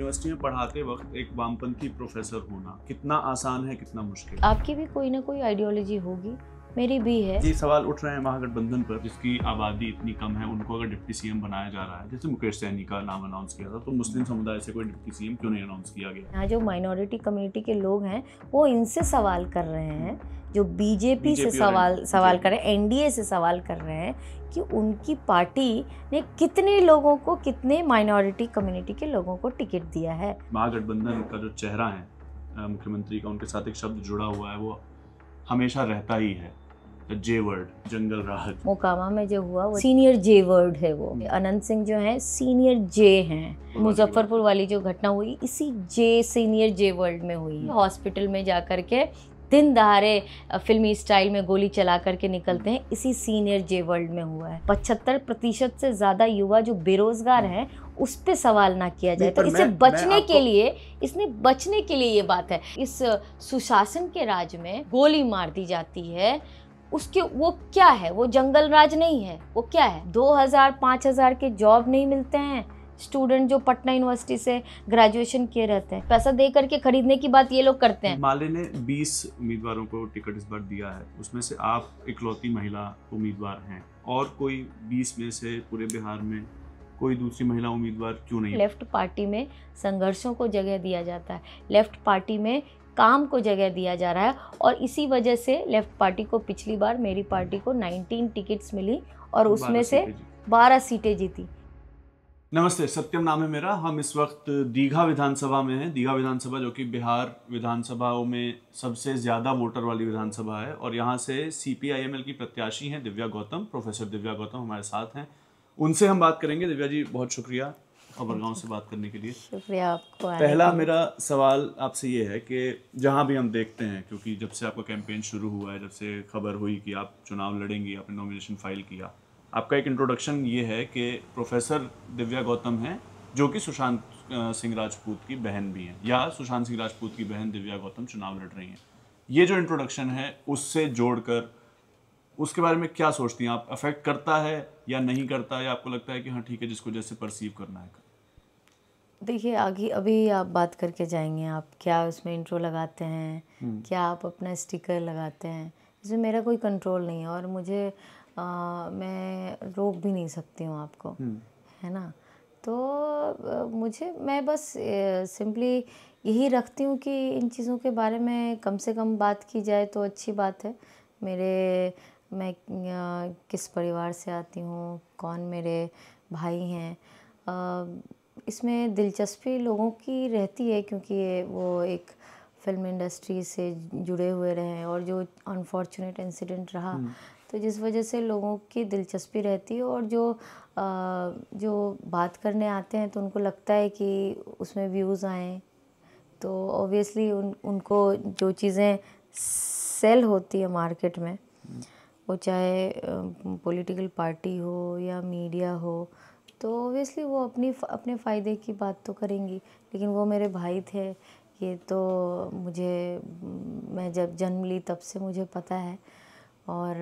University में पढ़ाते वक्त एक वामपंथी प्रोफेसर होना कितना आसान है, कितना मुश्किल? आपकी भी कोई ना कोई आइडियोलॉजी होगी, मेरी भी है। ये सवाल उठ रहे हैं महागठबंधन पर, जिसकी आबादी इतनी कम है, उनको अगर डिप्टी सीएम बनाया जा रहा है, जैसे मुकेश सहनी का नाम अनाउंस किया था, तो मुस्लिम समुदाय से कोई डिप्टी सीएम क्यों नहीं अनाउंस किया गया? यहाँ जो माइनॉरिटी कम्युनिटी के लोग हैं वो इनसे सवाल कर रहे हैं, जो बीजेपी से सवाल कर रहे हैं, एनडीए से सवाल कर रहे हैं कि उनकी पार्टी ने कितने लोगों को, कितने माइनॉरिटी कम्युनिटी के लोगों को टिकट दिया है। महागठबंधन का जो चेहरा है मुख्यमंत्री का, उनके साथ एक शब्द जुड़ा हुआ है, वो हमेशा रहता ही है, जे वर्ड, जंगल राज। मोकामा में जो हुआ वो सीनियर जे वर्ड है। वो अनंत सिंह जो है सीनियर जे हैं। मुजफ्फरपुर वाली जो घटना हुई इसी जे सीनियर जे वर्ल्ड में हुई। हॉस्पिटल में जाकर के दिन दहाड़े फिल्मी स्टाइल में गोली चला करके निकलते हैं, इसी सीनियर जे वर्ल्ड में हुआ है। 75% से ज़्यादा युवा जो बेरोजगार हैं उस पे सवाल ना किया जाए, तो इससे बचने के लिए, इसने बचने के लिए ये बात है। इस सुशासन के राज में गोली मार दी जाती है, उसके वो क्या है? वो जंगल राज नहीं है, वो क्या है? 2000-5000 के जॉब नहीं मिलते हैं। स्टूडेंट जो पटना यूनिवर्सिटी से ग्रेजुएशन किए रहते हैं, पैसा दे करके खरीदने की बात ये लोग करते हैं। माले ने 20 उम्मीदवारों को टिकट इस बार दिया है, उसमें से आप इकलौती महिला उम्मीदवार हैं, और कोई 20 में से पूरे बिहार में कोई दूसरी महिला उम्मीदवार क्यों नहीं? लेफ्ट पार्टी में संघर्षों को जगह दिया जाता है, लेफ्ट पार्टी में काम को जगह दिया जा रहा है, और इसी वजह से लेफ्ट पार्टी को पिछली बार, मेरी पार्टी को 19 टिकट्स मिली और उसमें से 12 सीटें जीती। नमस्ते, सत्यम नाम है मेरा। हम इस वक्त दीघा विधानसभा में हैं। दीघा विधानसभा जो कि बिहार विधानसभाओं में सबसे ज़्यादा वोटर वाली विधानसभा है, और यहाँ से सीपीआईएमएल की प्रत्याशी हैं दिव्या गौतम, प्रोफेसर दिव्या गौतम हमारे साथ हैं। उनसे हम बात करेंगे। दिव्या जी, बहुत शुक्रिया खबरगांव से बात करने के लिए। शुक्रिया आपको। पहला मेरा सवाल आपसे ये है कि जहाँ भी हम देखते हैं, क्योंकि जब से आपका कैंपेन शुरू हुआ है, जब से खबर हुई कि आप चुनाव लड़ेंगी, आपने नॉमिनेशन फाइल किया, आपका एक इंट्रोडक्शन ये है कि प्रोफेसर दिव्या गौतम हैं, जो कि सुशांत सिंह राजपूत की बहन भी हैं, या सुशांत सिंह राजपूत की बहन दिव्या गौतम चुनाव लड़ रही हैं। ये जो इंट्रोडक्शन है उससे जोड़कर उसके बारे में क्या सोचती हैं आप? अफेक्ट करता है या नहीं करता, या आपको लगता है कि हाँ ठीक है, जिसको जैसे परसीव करना है? देखिए, आगे अभी आप बात करके जाएंगे, आप क्या उसमें इंट्रो लगाते हैं, क्या आप अपना स्टिकर लगाते हैं, इसमें मेरा कोई कंट्रोल नहीं है, और मुझे मैं रोक भी नहीं सकती हूँ आपको, है ना। तो मैं बस सिंपली यही रखती हूँ कि इन चीज़ों के बारे में कम से कम बात की जाए तो अच्छी बात है। मैं किस परिवार से आती हूँ, कौन मेरे भाई हैं, इसमें दिलचस्पी लोगों की रहती है, क्योंकि वो एक फिल्म इंडस्ट्री से जुड़े हुए रहे हैं, और जो अनफॉर्चुनेट इंसिडेंट रहा, तो जिस वजह से लोगों की दिलचस्पी रहती है, और जो बात करने आते हैं तो उनको लगता है कि उसमें व्यूज़ आएँ, तो ऑब्वियसली उनको जो चीज़ें सेल होती है मार्केट में, वो चाहे पॉलिटिकल पार्टी हो या मीडिया हो, तो ऑब्वियसली वो अपने फ़ायदे की बात तो करेंगी। लेकिन वो मेरे भाई थे, ये तो मैं जब जन्म ली तब से मुझे पता है, और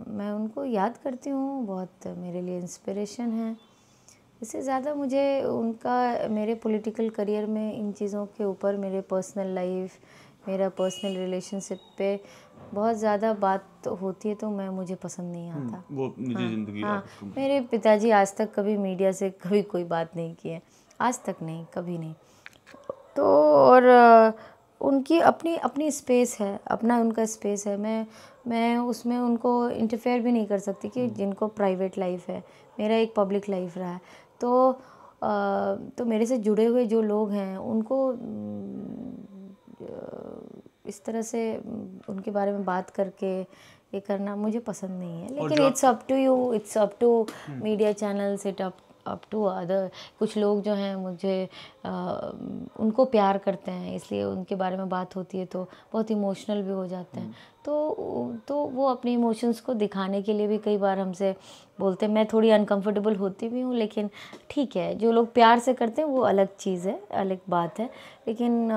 मैं उनको याद करती हूँ, बहुत मेरे लिए इंस्पिरेशन है। इससे ज़्यादा मुझे उनका मेरे पॉलिटिकल करियर में इन चीज़ों के ऊपर, मेरे पर्सनल लाइफ, मेरा पर्सनल रिलेशनशिप पे बहुत ज़्यादा बात होती है, तो मुझे पसंद नहीं आता। वो निजी जिंदगी। हाँ, मेरे पिताजी आज तक कभी मीडिया से कभी कोई बात नहीं की है, आज तक नहीं, कभी नहीं। तो और उनकी अपनी स्पेस है, अपना उनका स्पेस है, मैं उसमें उनको इंटरफेयर भी नहीं कर सकती कि जिनको प्राइवेट लाइफ है, मेरा एक पब्लिक लाइफ रहा है। तो मेरे से जुड़े हुए जो लोग हैं उनको इस तरह से उनके बारे में बात करके ये करना मुझे पसंद नहीं है। लेकिन it's up to you, it's up to media channels, it up to other. कुछ लोग जो हैं मुझे उनको प्यार करते हैं, इसलिए उनके बारे में बात होती है तो बहुत इमोशनल भी हो जाते हैं, तो वो अपने इमोशंस को दिखाने के लिए भी कई बार हमसे बोलते हैं। मैं थोड़ी अनकंफर्टेबल होती भी हूँ, लेकिन ठीक है, जो लोग प्यार से करते हैं वो अलग चीज़ है, अलग बात है, लेकिन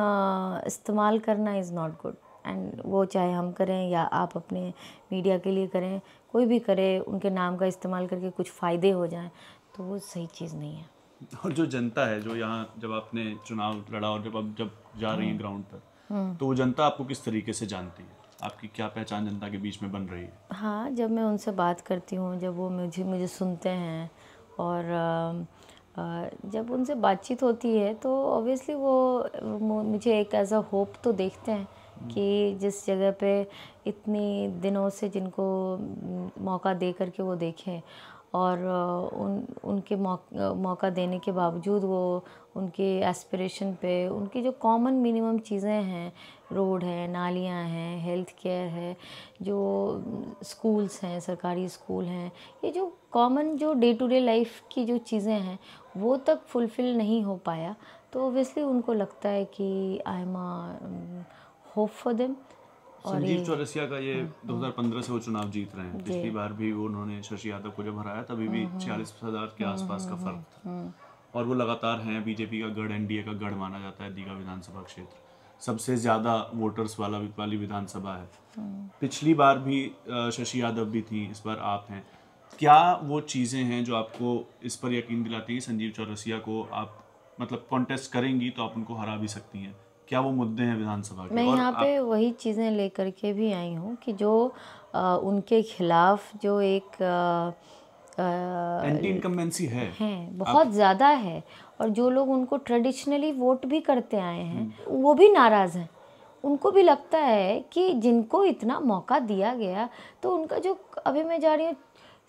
इस्तेमाल करना इज़ नॉट गुड। एंड वो चाहे हम करें या आप अपने मीडिया के लिए करें, कोई भी करे, उनके नाम का इस्तेमाल करके कुछ फ़ायदे हो जाएं, तो वो सही चीज़ नहीं है। और जो जनता है जो यहाँ जब आपने चुनाव लड़ा और जब जा रही है ग्राउंड पर, तो वो जनता आपको किस तरीके से जानती है? आपकी क्या पहचान जनता के बीच में बन रही है? हाँ, जब मैं उनसे बात करती हूँ, जब वो मुझे सुनते हैं, और जब उनसे बातचीत होती है तो ऑब्वियसली वो मुझे एक एज अ होप तो देखते हैं कि जिस जगह पे इतनी दिनों से जिनको मौका दे करके वो देखें, और उनके मौका देने के बावजूद वो उनके एस्पिरेशन पे उनकी जो कॉमन मिनिमम चीज़ें हैं, रोड है, नालियाँ हैं, हेल्थ केयर है, जो स्कूल्स हैं, सरकारी स्कूल हैं, ये जो कॉमन जो डे टू डे लाइफ की जो चीज़ें हैं वो तक फुलफ़िल नहीं हो पाया, तो ऑब्वियसली उनको लगता है कि I am hope for them. Sanjeev Chaurasia का ये 2015 से वो चुनाव जीत रहे हैं। पिछली बार भी वो उन्होंने शशि यादव को जब हराया तभी भी 46,000 के आसपास का फर्क था, और वो लगातार हैं बीजेपी का गढ़, एनडीए का गढ़ माना जाता है। दीघा विधानसभा क्षेत्र सबसे ज़्यादा वोटर्स वाली विधानसभा है। पिछली बार भी शशि यादव भी थी, इस बार आप हैं। क्या वो चीज़ें हैं जो आपको इस पर यकीन दिलाती हैं संजीव चौरसिया को आप मतलब कॉन्टेस्ट करेंगी तो आप उनको हरा भी सकती हैं? क्या वो मुद्दे हैं विधानसभा के? मैं यहाँ पे वही चीज़ें लेकर के भी आई हूँ कि जो उनके खिलाफ जो एक एंटी इनकम्बेंसी है बहुत ज़्यादा है, और जो लोग उनको ट्रेडिशनली वोट भी करते आए हैं वो भी नाराज़ हैं। उनको भी लगता है कि जिनको इतना मौका दिया गया, तो उनका जो अभी मैं जा रही हूँ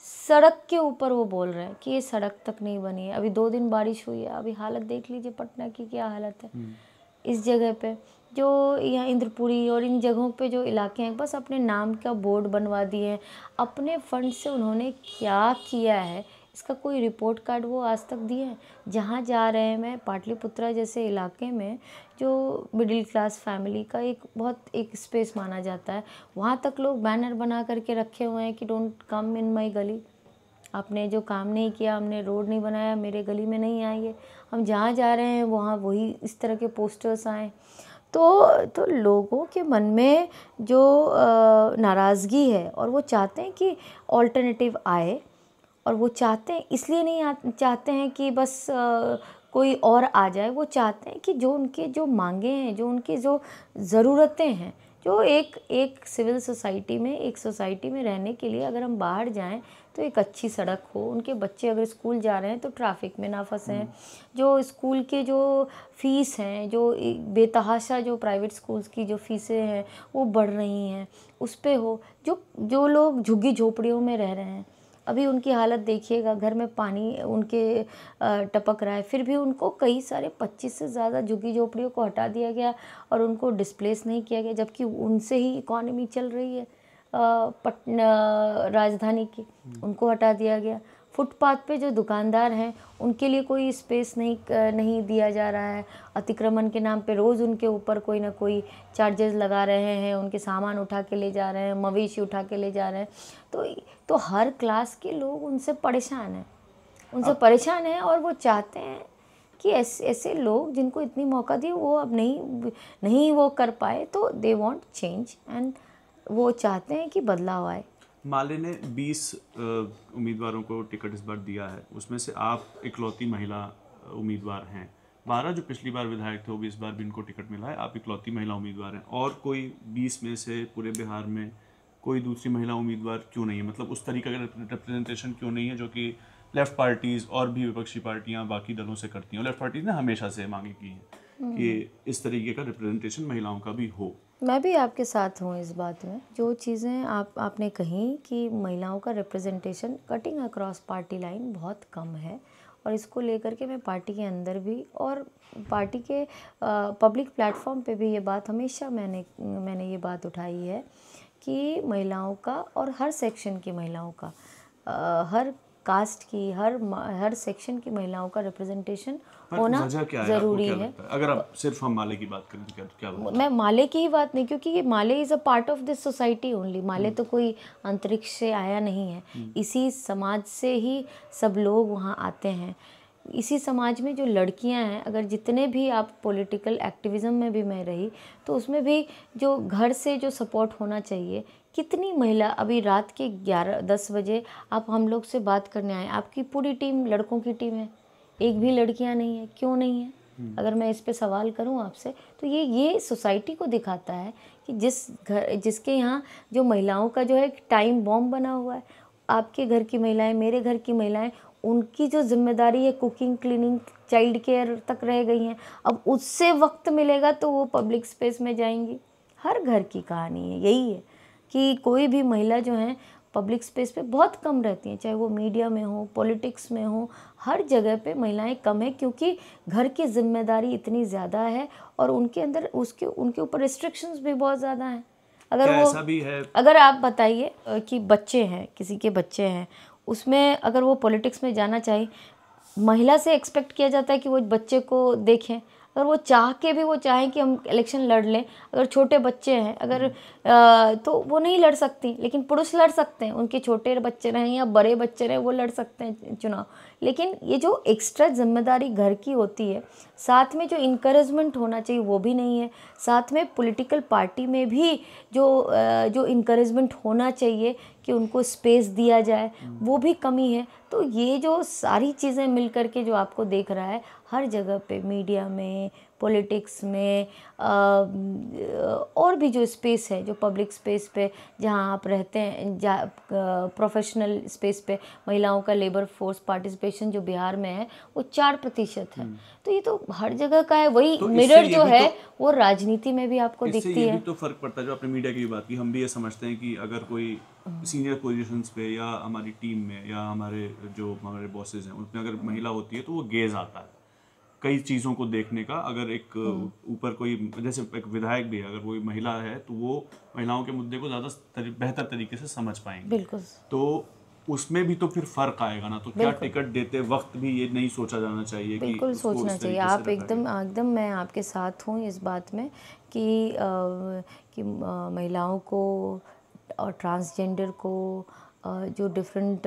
सड़क के ऊपर, वो बोल रहे हैं कि ये सड़क तक नहीं बनी है। अभी 2 दिन बारिश हुई है, अभी हालत देख लीजिए पटना की क्या हालत है। इस जगह पे जो यहाँ इंद्रपुरी और इन जगहों पे जो इलाके हैं, बस अपने नाम का बोर्ड बनवा दिए हैं। अपने फंड से उन्होंने क्या किया है इसका कोई रिपोर्ट कार्ड वो आज तक दिए हैं? जहाँ जा रहे हैं, मैं पाटलिपुत्रा जैसे इलाके में जो मिडिल क्लास फैमिली का एक स्पेस माना जाता है, वहाँ तक लोग बैनर बना करके रखे हुए हैं कि डोंट कम इन माई गली। आपने जो काम नहीं किया, हमने रोड नहीं बनाया, मेरे गली में नहीं आइए। हम जहाँ जा रहे हैं वहाँ वही इस तरह के पोस्टर्स आए, तो लोगों के मन में जो नाराज़गी है, और वो चाहते हैं कि ऑल्टरनेटिव आए, और वो चाहते हैं इसलिए नहीं चाहते हैं कि बस कोई और आ जाए। वो चाहते हैं कि जो उनके जो मांगे हैं, जो उनकी जो ज़रूरतें हैं, जो एक सिविल सोसाइटी में, एक सोसाइटी में रहने के लिए अगर हम बाहर जाएं तो एक अच्छी सड़क हो, उनके बच्चे अगर स्कूल जा रहे हैं तो ट्रैफिक में ना फंसें, जो स्कूल के जो फ़ीस हैं, जो बेतहाशा जो प्राइवेट स्कूल्स की जो फ़ीसें हैं वो बढ़ रही हैं, उस पे हो। जो लोग झुग्गी झोपड़ियों में रह रहे हैं, अभी उनकी हालत देखिएगा, घर में पानी उनके टपक रहा है, फिर भी उनको कई सारे 25 से ज़्यादा झुग्गी झोपड़ियों को हटा दिया गया और उनको डिस्प्लेस नहीं किया गया, जबकि उनसे ही इकॉनमी चल रही है पटना राजधानी की। उनको हटा दिया गया। फुटपाथ पे जो दुकानदार हैं उनके लिए कोई स्पेस नहीं दिया जा रहा है। अतिक्रमण के नाम पे रोज़ उनके ऊपर कोई ना कोई चार्जेस लगा रहे हैं, उनके सामान उठा के ले जा रहे हैं, मवेशी उठा के ले जा रहे हैं। तो हर क्लास के लोग उनसे परेशान हैं और वो चाहते हैं कि ऐसे लोग जिनको इतनी मौका दी वो अब नहीं वो कर पाए, तो दे वांट चेंज, एंड वो चाहते हैं कि बदलाव आए। माले ने 20 उम्मीदवारों को टिकट इस बार दिया है, उसमें से आप इकलौती महिला उम्मीदवार हैं। 12 जो पिछली बार विधायक थे वो भी इस बार भी इनको टिकट मिला है, आप इकलौती महिला उम्मीदवार हैं। और कोई 20 में से पूरे बिहार में कोई दूसरी महिला उम्मीदवार क्यों नहीं है? मतलब उस तरीके का रिप्रेजेंटेशन क्यों नहीं है जो कि लेफ्ट पार्टीज़ और भी विपक्षी पार्टियां बाकी दलों से करती हैं? लेफ्ट पार्टीज़ ने हमेशा से मांगी की है कि इस तरीके का रिप्रेजेंटेशन महिलाओं का भी हो। मैं भी आपके साथ हूँ इस बात में। जो चीज़ें आपने कही कि महिलाओं का representation cutting across party line बहुत कम है, और इसको लेकर के मैं पार्टी के अंदर भी और पार्टी के पब्लिक प्लेटफॉर्म पे भी ये बात हमेशा मैंने ये बात उठाई है कि महिलाओं का, और हर सेक्शन की महिलाओं का, हर कास्ट की, हर सेक्शन की महिलाओं का रिप्रेजेंटेशन होना ज़रूरी है। अगर आप सिर्फ हम माले की बात करें तो क्या मैं माले की ही बात नहीं, क्योंकि ये male is a part of this society only. Male तो कोई अंतरिक्ष से आया नहीं है, इसी समाज से ही सब लोग वहाँ आते हैं। इसी समाज में जो लड़कियां हैं, अगर जितने भी आप पॉलिटिकल एक्टिविज़म में भी मैं रही, तो उसमें भी जो घर से जो सपोर्ट होना चाहिए, कितनी महिला अभी रात के 11-10 बजे आप हम लोग से बात करने आए, आपकी पूरी टीम लड़कों की टीम है, एक भी लड़कियां नहीं है, क्यों नहीं है? अगर मैं इस पे सवाल करूं आपसे तो ये सोसाइटी को दिखाता है कि जिसके यहाँ जो महिलाओं का जो है एक टाइम बॉम्ब बना हुआ है, आपके घर की महिलाएं, मेरे घर की महिलाएं, उनकी जो जिम्मेदारी है कुकिंग, क्लीनिंग, चाइल्ड केयर तक रह गई हैं। अब उससे वक्त मिलेगा तो वो पब्लिक स्पेस में जाएंगी। हर घर की कहानी है, यही है कि कोई भी महिला जो है पब्लिक स्पेस पे बहुत कम रहती हैं, चाहे वो मीडिया में हो, पॉलिटिक्स में हो, हर जगह पे महिलाएं कम है, क्योंकि घर की जिम्मेदारी इतनी ज़्यादा है और उनके अंदर उनके ऊपर रिस्ट्रिक्शंस भी बहुत ज़्यादा हैं। अगर वो ऐसा भी है, अगर आप बताइए कि बच्चे हैं, किसी के बच्चे हैं, उसमें अगर वो पॉलिटिक्स में जाना चाहे, महिला से एक्सपेक्ट किया जाता है कि वो बच्चे को देखें। अगर वो चाह के भी वो चाहें कि हम इलेक्शन लड़ लें, अगर छोटे बच्चे हैं, अगर तो वो नहीं लड़ सकती, लेकिन पुरुष लड़ सकते हैं, उनके छोटे बच्चे रहें या बड़े बच्चे रहें, वो लड़ सकते हैं चुनाव। लेकिन ये जो एक्स्ट्रा जिम्मेदारी घर की होती है, साथ में जो इनकरेजमेंट होना चाहिए वो भी नहीं है, साथ में पॉलिटिकल पार्टी में भी जो इनकरेजमेंट होना चाहिए कि उनको स्पेस दिया जाए, वो भी कमी है। तो ये जो सारी चीज़ें मिल करके जो आपको देख रहा है हर जगह पे, मीडिया में, पॉलिटिक्स में, और भी जो स्पेस है, जो पब्लिक स्पेस पे जहाँ आप रहते हैं, प्रोफेशनल स्पेस पे महिलाओं का लेबर फोर्स पार्टिसिपेशन जो बिहार में है वो 4% है। तो ये तो हर जगह का है। वही तो मिरर जो है वो राजनीति में भी आपको दिखती है। ये भी तो फर्क पड़ता है, जो आपने मीडिया की बात की। हम भी ये समझते हैं कि अगर कोई सीनियर पोजीशंस पे या हमारी टीम में या हमारे बॉसेस हैं उनमें अगर महिला होती है तो वो गेज आता है कई चीज़ों को देखने का। अगर एक ऊपर कोई, जैसे एक विधायक भी है, अगर कोई महिला है तो वो महिलाओं के मुद्दे को ज़्यादा बेहतर तरीके से समझ पाएंगे। बिल्कुल। तो उसमें भी तो फिर फर्क आएगा ना। तो क्या टिकट देते वक्त भी ये नहीं सोचा जाना चाहिए? बिल्कुल सोचना चाहिए। आप एकदम मैं आपके साथ हूँ इस बात में कि महिलाओं को और ट्रांसजेंडर को जो डिफरेंट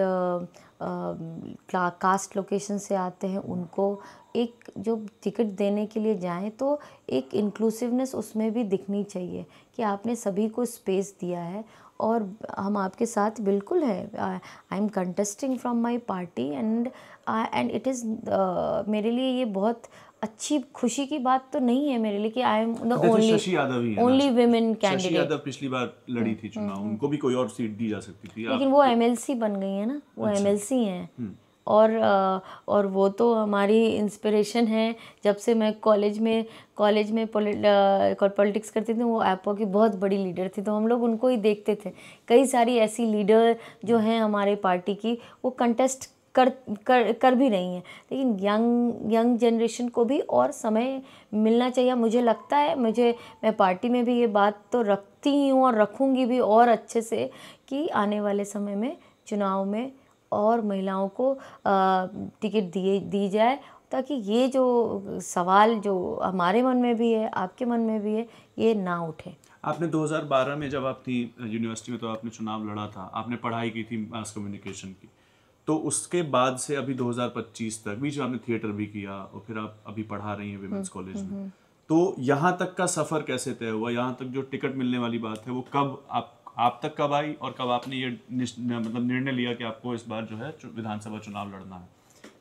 कास्ट लोकेशन से आते हैं उनको एक जो टिकट देने के लिए जाएं तो एक इंक्लूसिवनेस उसमें भी दिखनी चाहिए कि आपने सभी को स्पेस दिया है और हम आपके साथ बिल्कुल है। I am contesting from my party and it is मेरे लिए ये बहुत अच्छी खुशी की बात तो नहीं है मेरे लिए कि I am the only women candidate. Shashi Yadav पिछली बार लड़ी थी चुनाव, उनको भी कोई और सीट दी जा सकती थी, लेकिन वो एमएलसी बन गई है ना, वो एमएलसी हैं। और वो तो हमारी इंस्पिरेशन है। जब से मैं कॉलेज में पॉलिटिक्स करती थी, वो आपा की बहुत बड़ी लीडर थी, तो हम लोग उनको ही देखते थे। कई सारी ऐसी लीडर जो हैं हमारे पार्टी की, वो कंटेस्ट कर भी रही हैं, लेकिन यंग जनरेशन को भी और समय मिलना चाहिए। मुझे लगता है, मैं पार्टी में भी ये बात तो रखती हूँ और रखूँगी भी और अच्छे से, कि आने वाले समय में चुनाव में और महिलाओं को टिकट दी जाए, ताकि ये जो सवाल जो हमारे मन में भी है, आपके मन में भी है, ये ना उठे। आपने 2012 में जब आप थी यूनिवर्सिटी में तो आपने चुनाव लड़ा था, आपने पढ़ाई की थी मास कम्युनिकेशन की, तो उसके बाद से अभी 2025 तक बीच में आपने थिएटर भी किया और फिर आप अभी पढ़ा रही हैं विमेंस कॉलेज में। तो यहाँ तक का सफ़र कैसे तय हुआ? यहाँ तक जो टिकट मिलने वाली बात है वो कब आप तक कब आई और कब आपने ये मतलब निर्णय लिया कि आपको इस बार जो है विधानसभा चुनाव लड़ना है?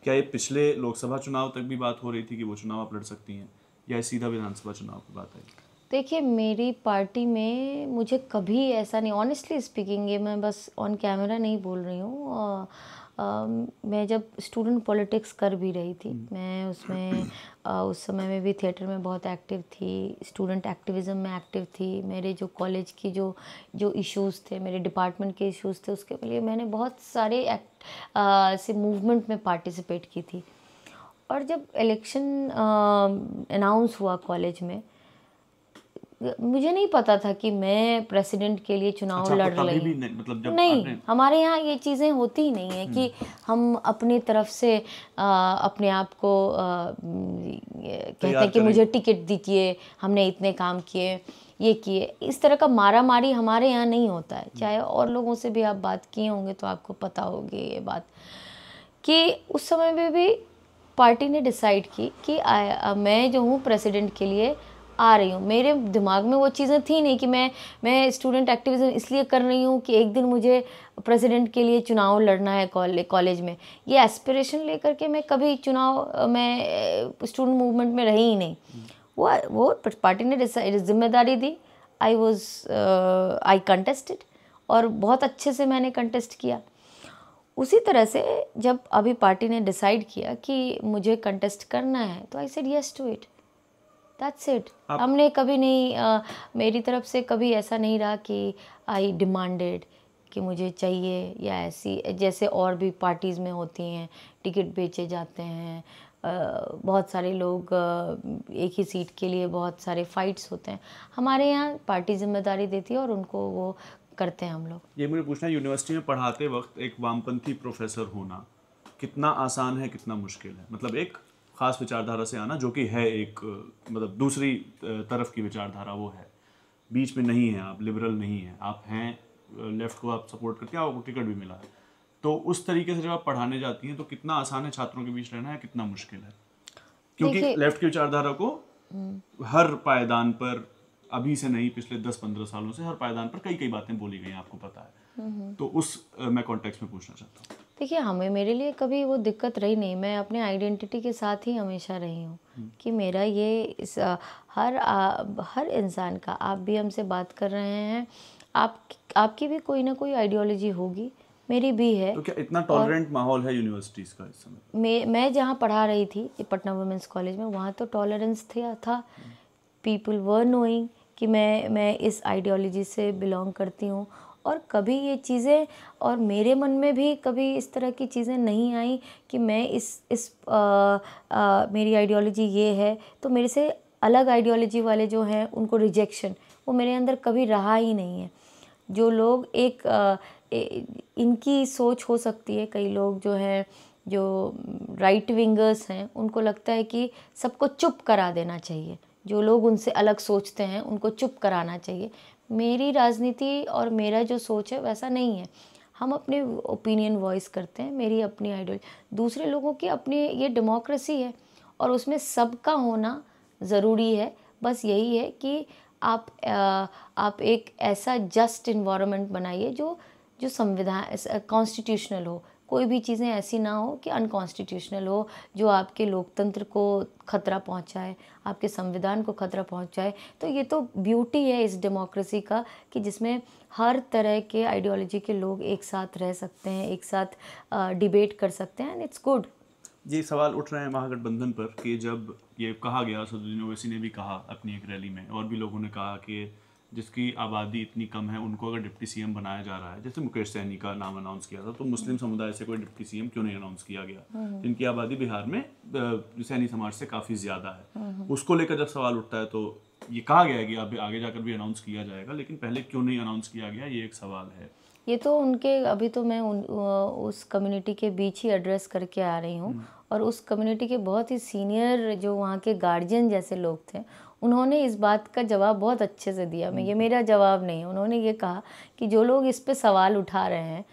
क्या ये पिछले लोकसभा चुनाव तक भी बात हो रही थी कि वो चुनाव आप लड़ सकती हैं, या सीधा विधानसभा चुनाव की बात आई? देखिए, मेरी पार्टी में मुझे कभी ऐसा नहीं, ऑनेस्टली स्पीकिंग, ये मैं बस ऑन कैमरा नहीं बोल रही हूँ। मैं जब स्टूडेंट पॉलिटिक्स कर भी रही थी, मैं उसमें उस समय में भी थिएटर में बहुत एक्टिव थी, स्टूडेंट एक्टिविज़म में एक्टिव थी। मेरे जो कॉलेज की जो इश्यूज़ थे, मेरे डिपार्टमेंट के इश्यूज़ थे, उसके लिए मैंने बहुत सारे से मूवमेंट में पार्टिसिपेट की थी। और जब इलेक्शन अनाउंस हुआ कॉलेज में, मुझे नहीं पता था कि मैं प्रेसिडेंट के लिए चुनाव लड़ रही हूँ। मतलब नहीं, हमारे यहाँ ये चीज़ें होती ही नहीं है कि हम अपनी तरफ से अपने आप को कहते हैं कि मुझे टिकट दीजिए, हमने इतने काम किए, ये किए। इस तरह का मारा मारी हमारे यहाँ नहीं होता है। चाहे और लोगों से भी आप बात किए होंगे तो आपको पता होगी ये बात, कि उस समय में भी पार्टी ने डिसाइड की कि मैं जो हूँ प्रेसिडेंट के लिए आ रही हूँ। मेरे दिमाग में वो चीज़ें थी नहीं कि मैं स्टूडेंट एक्टिविज़म इसलिए कर रही हूँ कि एक दिन मुझे प्रेसिडेंट के लिए चुनाव लड़ना है कॉलेज में। ये एस्पिरेशन लेकर के मैं कभी मैं स्टूडेंट मूवमेंट में रही ही नहीं। वो पार्टी ने जिम्मेदारी दी, आई कंटेस्टेड और बहुत अच्छे से मैंने कंटेस्ट किया। उसी तरह से जब अभी पार्टी ने डिसाइड किया कि मुझे कंटेस्ट करना है तो I said yes to it, that's it. हमने कभी नहीं मेरी तरफ से कभी ऐसा नहीं रहा कि आई डिमांडेड कि मुझे चाहिए या ऐसी, जैसे और भी पार्टीज़ में होती हैं, टिकट बेचे जाते हैं, बहुत सारे लोग एक ही सीट के लिए बहुत सारे फाइट्स होते हैं। हमारे यहाँ पार्टी जिम्मेदारी देती है और उनको वो करते हैं हम लोग। ये मुझे पूछना है, यूनिवर्सिटी में पढ़ाते वक्त एक वामपंथी प्रोफेसर होना कितना आसान है, कितना मुश्किल है? मतलब एक खास विचारधारा से आना जो कि है एक मतलब दूसरी तरफ की विचारधारा वो है, बीच में नहीं है, आप लिबरल नहीं हैं, आप हैं लेफ्ट को आप सपोर्ट करते हैं, आपको टिकट भी मिला है, तो उस तरीके से जब आप पढ़ाने जाती हैं तो कितना आसान है छात्रों के बीच रहना है, कितना मुश्किल है? क्योंकि लेफ्ट की विचारधारा को हर पायदान पर, अभी से नहीं पिछले 10-15 सालों से हर पायदान पर कई बातें बोली गई हैं, आपको पता है, तो उस मैं कॉन्टेक्स्ट में पूछना चाहता हूँ। देखिए, हमें मेरे लिए कभी वो दिक्कत रही नहीं। मैं अपने आइडेंटिटी के साथ ही हमेशा रही हूँ कि मेरा ये हर इंसान का, आप भी हमसे बात कर रहे हैं, आपकी भी कोई ना कोई आइडियोलॉजी होगी, मेरी भी है। तो क्या इतना टॉलरेंट माहौल है यूनिवर्सिटीज़ का इस समय? मैं जहाँ पढ़ा रही थी पटना वुमेंस कॉलेज में, वहाँ तो टॉलरेंस था। पीपल वर नोइंग कि मैं इस आइडियोलॉजी से बिलोंग करती हूँ, और कभी ये चीज़ें, और मेरे मन में भी कभी इस तरह की चीज़ें नहीं आई कि मैं मेरी आइडियोलॉजी ये है तो मेरे से अलग आइडियोलॉजी वाले जो हैं उनको रिजेक्शन, वो मेरे अंदर कभी रहा ही नहीं है। जो लोग इनकी सोच हो सकती है, कई लोग जो हैं जो राइट विंगर्स हैं, उनको लगता है कि सबको चुप करा देना चाहिए, जो लोग उनसे अलग सोचते हैं उनको चुप कराना चाहिए। मेरी राजनीति और मेरा जो सोच है वैसा नहीं है। हम अपने ओपिनियन वॉइस करते हैं, मेरी अपनी आइडियोलॉजी, दूसरे लोगों की अपनी, ये डेमोक्रेसी है और उसमें सबका होना ज़रूरी है। बस यही है कि आप एक ऐसा जस्ट इन्वायरमेंट बनाइए जो संविधान कॉन्स्टिट्यूशनल हो। कोई भी चीज़ें ऐसी ना हो कि अनकॉन्स्टिट्यूशनल हो, जो आपके लोकतंत्र को खतरा पहुंचाए, आपके संविधान को खतरा पहुंचाए। तो ये तो ब्यूटी है इस डेमोक्रेसी का कि जिसमें हर तरह के आइडियोलॉजी के लोग एक साथ रह सकते हैं, एक साथ डिबेट कर सकते हैं, एंड इट्स गुड। ये सवाल उठ रहे हैं महागठबंधन पर कि जब ये कहा गया, असदुद्दीन ओवैसी ने भी कहा अपनी एक रैली में, और भी लोगों ने कहा कि जिसकी आबादी इतनी कम है उनको अगर डिप्टी सीएम बनाया जा रहा है, जैसे मुकेश सहनी का नाम अनाउंस किया था, तो मुस्लिम समुदाय से कोई डिप्टी सीएम क्यों नहीं अनाउंस किया गया, जिनकी आबादी बिहार में सैनी समाज से काफ़ी ज़्यादा है। उसको लेकर जब सवाल उठता है तो ये कहा गया है कि अब आगे जाकर भी अनाउंस किया जाएगा, लेकिन पहले क्यों नहीं अनाउंस किया गया, ये एक सवाल है। ये तो उनके, अभी तो मैं उस कम्युनिटी के बीच ही एड्रेस करके आ रही हूँ, और उस कम्युनिटी के बहुत ही सीनियर जो वहाँ के गार्जियन जैसे लोग थे, उन्होंने इस बात का जवाब बहुत अच्छे से दिया। ये मेरा जवाब नहीं है। उन्होंने ये कहा कि जो लोग इस पे सवाल उठा रहे हैं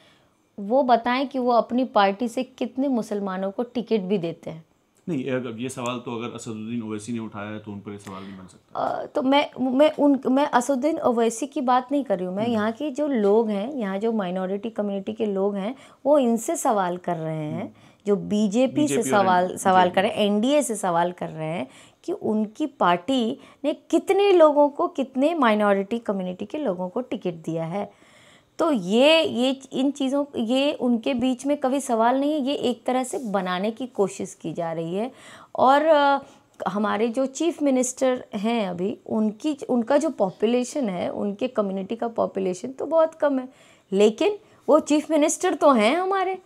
वो बताएं कि वो अपनी पार्टी से कितने मुसलमानों को टिकट भी देते हैं। नहीं, अगर ये सवाल तो अगर असदुद्दीन ओवैसी ने उठाया है तो उन पर ये सवाल नहीं बन सकता। तो मैं असदुद्दीन ओवैसी की बात नहीं कर रही हूँ। मैं यहाँ की जो लोग हैं, यहाँ जो माइनॉरिटी कम्युनिटी के लोग हैं, वो इनसे सवाल कर रहे हैं, जो बीजेपी से सवाल कर रहे हैं, एनडीए से सवाल कर रहे हैं कि उनकी पार्टी ने कितने लोगों को, कितने माइनॉरिटी कम्युनिटी के लोगों को टिकट दिया है। तो ये इन चीज़ों, ये उनके बीच में कभी सवाल नहीं है, ये एक तरह से बनाने की कोशिश की जा रही है। और हमारे जो चीफ मिनिस्टर हैं अभी, उनका जो पॉपुलेशन है, उनके कम्युनिटी का पॉपुलेशन तो बहुत कम है, लेकिन वो चीफ मिनिस्टर तो हैं हमारे।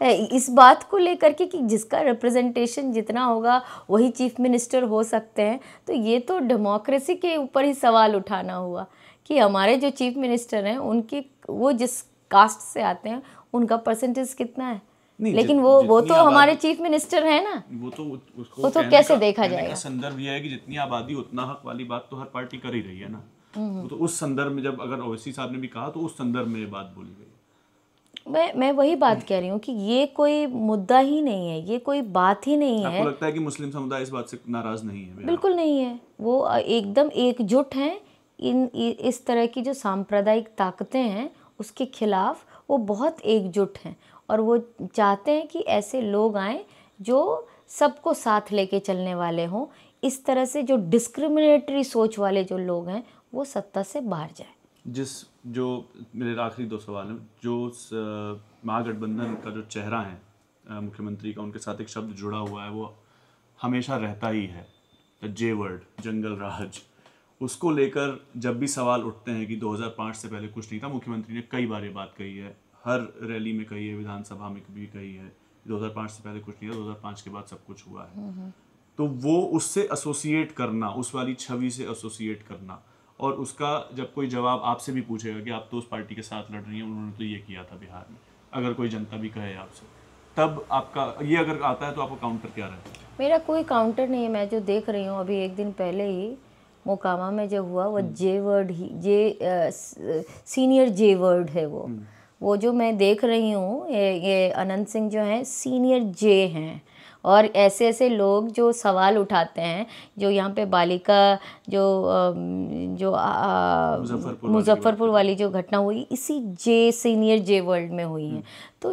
इस बात को लेकर के कि जिसका रिप्रेजेंटेशन जितना होगा वही चीफ मिनिस्टर हो सकते हैं, तो ये तो डेमोक्रेसी के ऊपर ही सवाल उठाना हुआ कि हमारे जो चीफ मिनिस्टर हैं उनकी, वो जिस कास्ट से आते हैं उनका परसेंटेज कितना है। लेकिन वो तो हमारे चीफ मिनिस्टर हैं ना, वो तो कैसे देखा जाएगा। संदर्भ ये है कि जितनी आबादी उतना हक वाली बात तो हर पार्टी कर ही रही है ना। तो उस संदर्भ में जब अगर ओवैसी साहब ने भी कहा तो उस संदर्भ में ये बात बोली गई। मैं वही बात कह रही हूँ कि ये कोई मुद्दा ही नहीं है, ये कोई बात ही नहीं है। आपको लगता है कि मुस्लिम समुदाय इस बात से नाराज नहीं है? बिल्कुल नहीं है, वो एकदम एकजुट हैं इस तरह की जो सांप्रदायिक ताकतें हैं उसके खिलाफ। वो बहुत एकजुट हैं और वो चाहते हैं कि ऐसे लोग आएँ जो सबको साथ लेके चलने वाले हों। इस तरह से जो डिस्क्रिमिनेटरी सोच वाले जो लोग हैं वो सत्ता से बाहर जाए। जो मेरे आखिरी 2 सवाल हैं, जो महागठबंधन का जो चेहरा है मुख्यमंत्री का, उनके साथ एक शब्द जुड़ा हुआ है, वो हमेशा रहता ही है, जे वर्ड, जंगल राज। उसको लेकर जब भी सवाल उठते हैं कि 2005 से पहले कुछ नहीं था, मुख्यमंत्री ने कई बार ये बात कही है, हर रैली में कही है, विधानसभा में भी कही है, 2005 से पहले कुछ नहीं था, 2005 के बाद सब कुछ हुआ है। तो वो उससे एसोसिएट करना, उस वाली छवि से एसोसिएट करना, और उसका जब कोई जवाब आपसे भी पूछेगा कि आप तो उस पार्टी के साथ लड़ रही हैं, उन्होंने तो ये किया था बिहार में, अगर कोई जनता भी कहे आपसे, तब आपका ये अगर आता है तो आपका काउंटर क्या रहता है? मेरा कोई काउंटर नहीं है। मैं जो देख रही हूँ अभी 1 दिन पहले ही मोकामा में जो हुआ, वो जे वर्ड ही, सीनियर जे वर्ड है वो जो मैं देख रही हूँ, ये अनंत सिंह जो हैं सीनियर जे हैं। और ऐसे ऐसे लोग जो सवाल उठाते हैं, जो यहाँ पे बालिका जो मुजफ्फरपुर वाली जो घटना हुई, इसी सीनियर जे वर्ल्ड में हुई है। तो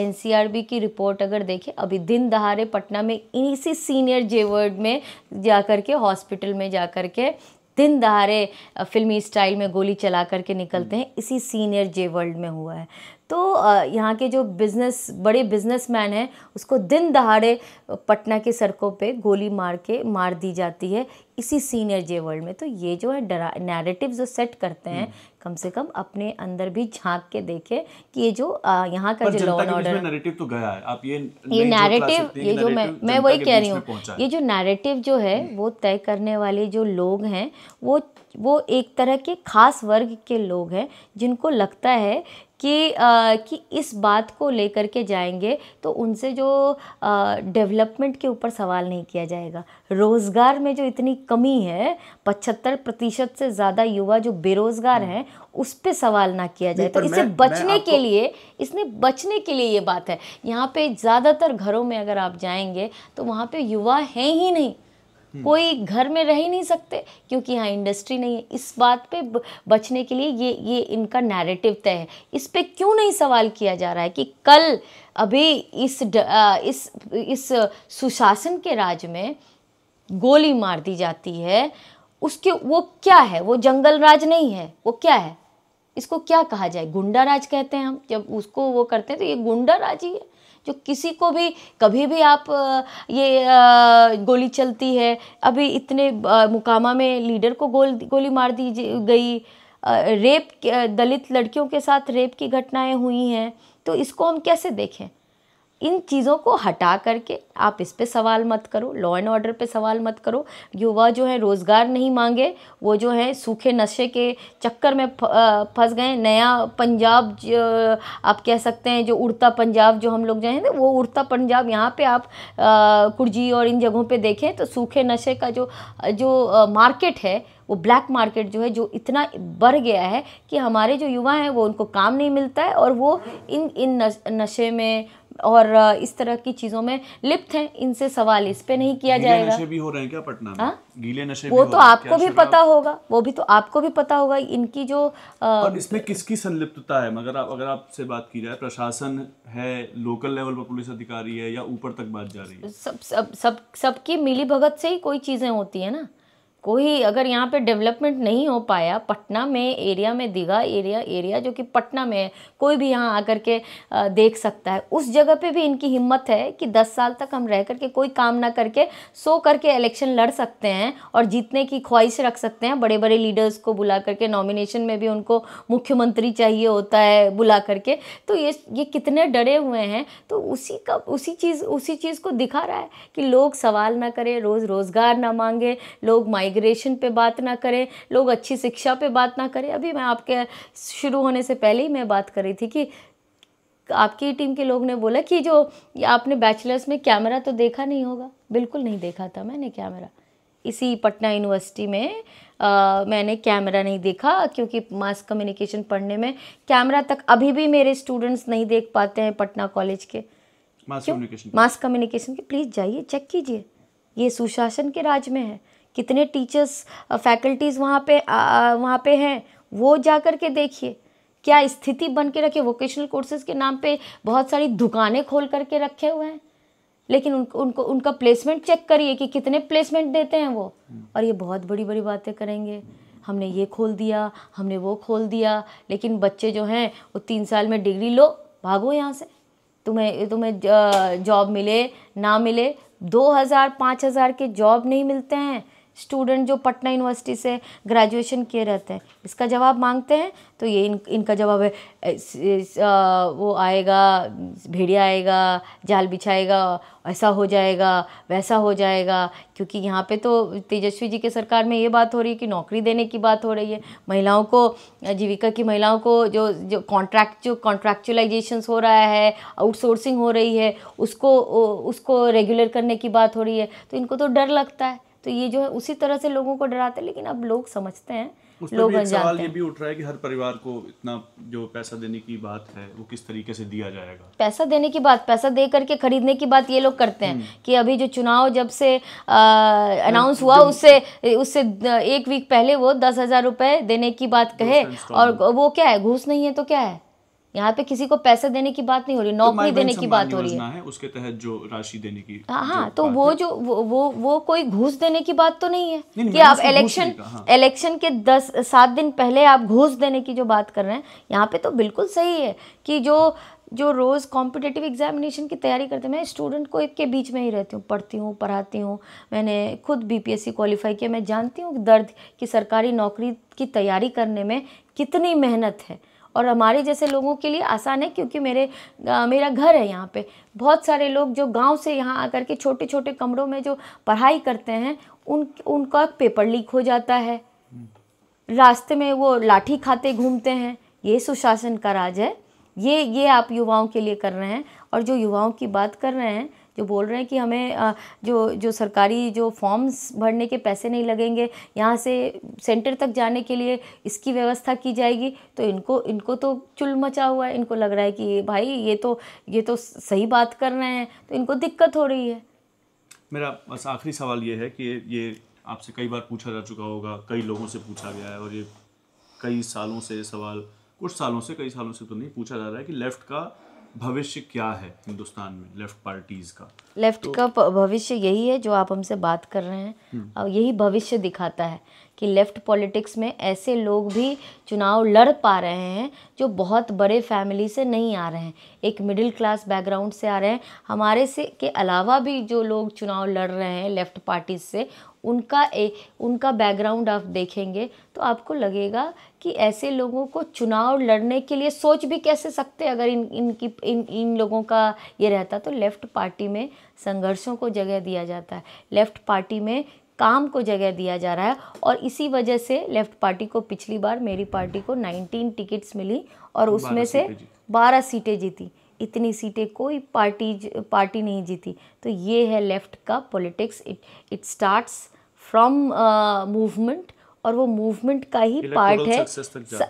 NCRB की रिपोर्ट अगर देखें, अभी दिन दहाड़े पटना में इसी सीनियर जे वर्ल्ड में जाकर के, हॉस्पिटल में जाकर के दिन दहाड़े फिल्मी स्टाइल में गोली चला करके निकलते हैं, इसी सीनियर जे वर्ल्ड में हुआ है। तो यहाँ के जो बड़े बिजनेसमैन हैं, उसको दिन दहाड़े पटना की सड़कों पे गोली मार दी जाती है इसी सीनियर जे वर्ल्ड में। तो ये जो है नैरेटिव जो सेट करते हैं, कम से कम अपने अंदर भी झांक के देखें कि ये जो यहाँ का जो लॉ एंड ऑर्डर नैरेटिव तो गया है। आप ये नैरेटिव, ये जो मैं वही कह रही हूँ, ये जो नैरेटिव जो है वो तय करने वाले जो लोग हैं, वो एक तरह के खास वर्ग के लोग हैं, जिनको लगता है कि इस बात को लेकर के जाएंगे तो उनसे जो डेवलपमेंट के ऊपर सवाल नहीं किया जाएगा। रोज़गार में जो इतनी कमी है, 75% से ज़्यादा युवा जो बेरोज़गार हैं, उस पे सवाल ना किया जाए। तो इससे बचने के लिए ये बात है। यहाँ पे ज़्यादातर घरों में अगर आप जाएंगे तो वहाँ पे युवा हैं ही नहीं, कोई घर में रह ही नहीं सकते, क्योंकि यहाँ इंडस्ट्री नहीं है। इस बात पे बचने के लिए ये इनका नैरेटिव तय है। इस पे क्यों नहीं सवाल किया जा रहा है कि कल अभी इस सुशासन के राज में गोली मार दी जाती है, उसके वो क्या है? वो जंगल राज नहीं है, वो क्या है? इसको क्या कहा जाए? गुंडा राज कहते हैं हम जब उसको वो करते हैं, तो ये गुंडा राज ही है, जो किसी को भी कभी भी आप गोली चलती है। अभी इतने मोकामा में लीडर को गोली मार दी गई, रेप, दलित लड़कियों के साथ रेप की घटनाएं हुई हैं। तो इसको हम कैसे देखें? इन चीज़ों को हटा करके आप इस पे सवाल मत करो, लॉ एंड ऑर्डर पे सवाल मत करो। युवा जो है रोज़गार नहीं मांगे, वो जो है सूखे नशे के चक्कर में फंस गए। नया पंजाब आप कह सकते हैं, जो उड़ता पंजाब जो हम लोग जो है, वो उड़ता पंजाब यहाँ पे आप कुर्जी और इन जगहों पे देखें तो सूखे नशे का जो मार्केट है, वो ब्लैक मार्केट जो है, जो इतना बढ़ गया है कि हमारे जो युवा हैं वो उनको काम नहीं मिलता है, और वो इन नशे में और इस तरह की चीज़ों में लिप्त हैं। इनसे सवाल इस पे नहीं किया जाएगा। गीले नशे भी हो रहे हैं क्या पटना में? गीले नशे वो तो आपको भी पता होगा, वो भी तो आपको भी पता होगा इनकी जो और इसमें किसकी संलिप्तता है? मगर अगर आपसे बात की जाए, प्रशासन है, लोकल लेवल पर पुलिस अधिकारी है, या ऊपर तक बात जा रही है? सबकी मिली भगत से ही कोई चीज़ें होती है ना। कोई अगर यहाँ पे डेवलपमेंट नहीं हो पाया पटना में, एरिया में, दीघा एरिया जो कि पटना में है, कोई भी यहाँ आकर के देख सकता है। उस जगह पे भी इनकी हिम्मत है कि 10 साल तक हम रह करके कोई काम ना करके सो करके इलेक्शन लड़ सकते हैं और जीतने की ख्वाहिश रख सकते हैं। बड़े बड़े लीडर्स को बुला करके, नॉमिनेशन में भी उनको मुख्यमंत्री चाहिए होता है बुला करके। तो ये कितने डरे हुए हैं। तो उसी चीज़ को दिखा रहा है कि लोग सवाल ना करें, रोज़गार ना मांगे, लोग माइग्रेशन पे बात ना करें, लोग अच्छी शिक्षा पे बात ना करें। अभी मैं आपके शुरू होने से पहले ही मैं बात कर रही थी कि आपकी टीम के लोग ने बोला कि जो आपने बैचलर्स में कैमरा तो देखा नहीं होगा। बिल्कुल नहीं देखा था मैंने कैमरा। इसी पटना यूनिवर्सिटी में मैंने कैमरा नहीं देखा, क्योंकि मास कम्युनिकेशन पढ़ने में कैमरा तक अभी भी मेरे स्टूडेंट्स नहीं देख पाते हैं पटना कॉलेज के। मास क्यों? कम्युनिकेशन मास कम्युनिकेशन के प्लीज़ जाइए, चेक कीजिए, ये सुशासन के राज में है। कितने टीचर्स फैकल्टीज़ वहाँ पे हैं, वो जा कर के देखिए क्या स्थिति बन के रखे। वोकेशनल कोर्सेज के नाम पे बहुत सारी दुकानें खोल करके रखे हुए हैं, लेकिन उनका प्लेसमेंट चेक करिए कि कितने प्लेसमेंट देते हैं वो। और ये बहुत बड़ी बड़ी बातें करेंगे, हमने ये खोल दिया, हमने वो खोल दिया, लेकिन बच्चे जो हैं वो 3 साल में डिग्री लो, भागो यहाँ से। तुम्हें जॉब मिले ना मिले, 2000-5000 के जॉब नहीं मिलते हैं स्टूडेंट जो पटना यूनिवर्सिटी से ग्रेजुएशन किए रहते हैं। इसका जवाब मांगते हैं तो ये इनका जवाब है वो आएगा, भेड़िया आएगा, जाल बिछाएगा, ऐसा हो जाएगा, वैसा हो जाएगा। क्योंकि यहाँ पे तो तेजस्वी जी के सरकार में ये बात हो रही है कि नौकरी देने की बात हो रही है, महिलाओं को, जीविका की महिलाओं को जो कॉन्ट्रैक्चुअलाइजेशंस हो रहा है, आउटसोर्सिंग हो रही है, उसको रेगुलर करने की बात हो रही है। तो इनको तो डर लगता है, तो ये जो है उसी तरह से लोगों को डराते हैं। लेकिन अब लोग समझते हैं, लोग एक सवाल ये भी उठ रहा है कि हर परिवार को इतना जो पैसा देने की बात है वो किस तरीके से दिया जाएगा। पैसा देने की बात, पैसा दे करके खरीदने की बात ये लोग करते हैं कि अभी जो चुनाव जब से अनाउंस हुआ उससे 1 वीक पहले वो 10,000 रुपए देने की बात कहे, और वो क्या है, घूस नहीं है तो क्या है। यहाँ पे किसी को पैसे देने की बात नहीं हो रही, नौकरी देने की बात हो रही है, उसके तहत जो राशि देने की। हाँ, तो वो कोई घूस देने की बात तो नहीं है कि आप इलेक्शन के 7 दिन पहले आप घूस देने की जो बात कर रहे हैं। यहाँ पे तो बिल्कुल सही है कि जो रोज़ कॉम्पिटिटिव एग्जामिनेशन की तैयारी करते हैं, मैं स्टूडेंट को के बीच में ही रहती हूँ, पढ़ती हूँ, पढ़ाती हूँ। मैंने खुद BPSC क्वालिफाई किया, मैं जानती हूँ दर्द कि सरकारी नौकरी की तैयारी करने में कितनी मेहनत है। और हमारे जैसे लोगों के लिए आसान है, क्योंकि मेरा घर है यहाँ पे। बहुत सारे लोग जो गांव से यहाँ आकर के छोटे छोटे कमरों में जो पढ़ाई करते हैं, उनका पेपर लीक हो जाता है, रास्ते में वो लाठी खाते घूमते हैं। ये सुशासन का राज है। ये आप युवाओं के लिए कर रहे हैं। और जो युवाओं की बात कर रहे हैं, जो बोल रहे हैं कि हमें जो सरकारी जो फॉर्म्स भरने के पैसे नहीं लगेंगे, यहाँ से सेंटर तक जाने के लिए इसकी व्यवस्था की जाएगी, तो इनको तो चुल मचा हुआ है। इनको लग रहा है कि भाई ये तो सही बात कर रहे हैं, तो इनको दिक्कत हो रही है। मेरा बस आखिरी सवाल ये है कि ये आपसे कई बार पूछा जा चुका होगा, कई लोगों से पूछा गया है, और ये कई सालों से सवाल, कुछ सालों से, कई सालों से तो नहीं, पूछा जा रहा है कि लेफ्ट का भविष्य क्या है हिंदुस्तान में, लेफ्ट पार्टीज का। लेफ्ट का भविष्य यही है जो आप हमसे बात कर रहे हैं, और यही भविष्य दिखाता है कि लेफ्ट पॉलिटिक्स में ऐसे लोग भी चुनाव लड़ पा रहे हैं जो बहुत बड़े फैमिली से नहीं आ रहे हैं, एक मिडिल क्लास बैकग्राउंड से आ रहे हैं। हमारे से के अलावा भी जो लोग चुनाव लड़ रहे हैं लेफ्ट पार्टीज से, उनका बैकग्राउंड आप देखेंगे तो आपको लगेगा कि ऐसे लोगों को चुनाव लड़ने के लिए सोच भी कैसे सकते, अगर इन लोगों का ये रहता। तो लेफ्ट पार्टी में संघर्षों को जगह दिया जाता है, लेफ्ट पार्टी में काम को जगह दिया जा रहा है। और इसी वजह से लेफ्ट पार्टी को पिछली बार, मेरी पार्टी को 19 टिकट्स मिली और उसमें से 12 सीटें जीती। इतनी सीटें कोई पार्टी नहीं जीती। तो ये है लेफ्ट का politics. It starts from movement, और वो मूवमेंट का ही पार्ट है।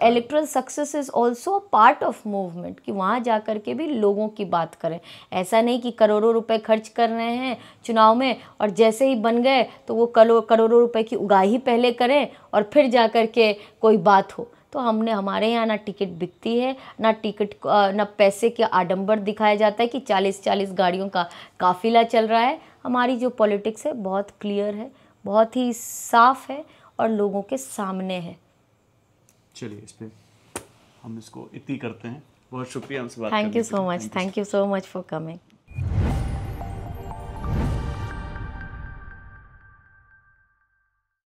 Electoral success is also part of movement, कि वहाँ जा कर के भी लोगों की बात करें। ऐसा नहीं कि करोड़ों रुपए खर्च कर रहे हैं चुनाव में और जैसे ही बन गए तो वो करोड़ों रुपए की उगाही पहले करें और फिर जा कर के कोई बात हो। तो हमारे यहाँ ना टिकट बिकती है, ना पैसे के आडंबर दिखाया जाता है कि 40-40 गाड़ियों का काफिला चल रहा है। हमारी जो पॉलिटिक्स है बहुत क्लियर है, बहुत ही साफ है और लोगों के सामने है। चलिए, इस पे हम इसको इतनी करते हैं। बहुत शुक्रिया हमसे बात करने के लिए। Thank you so much for coming.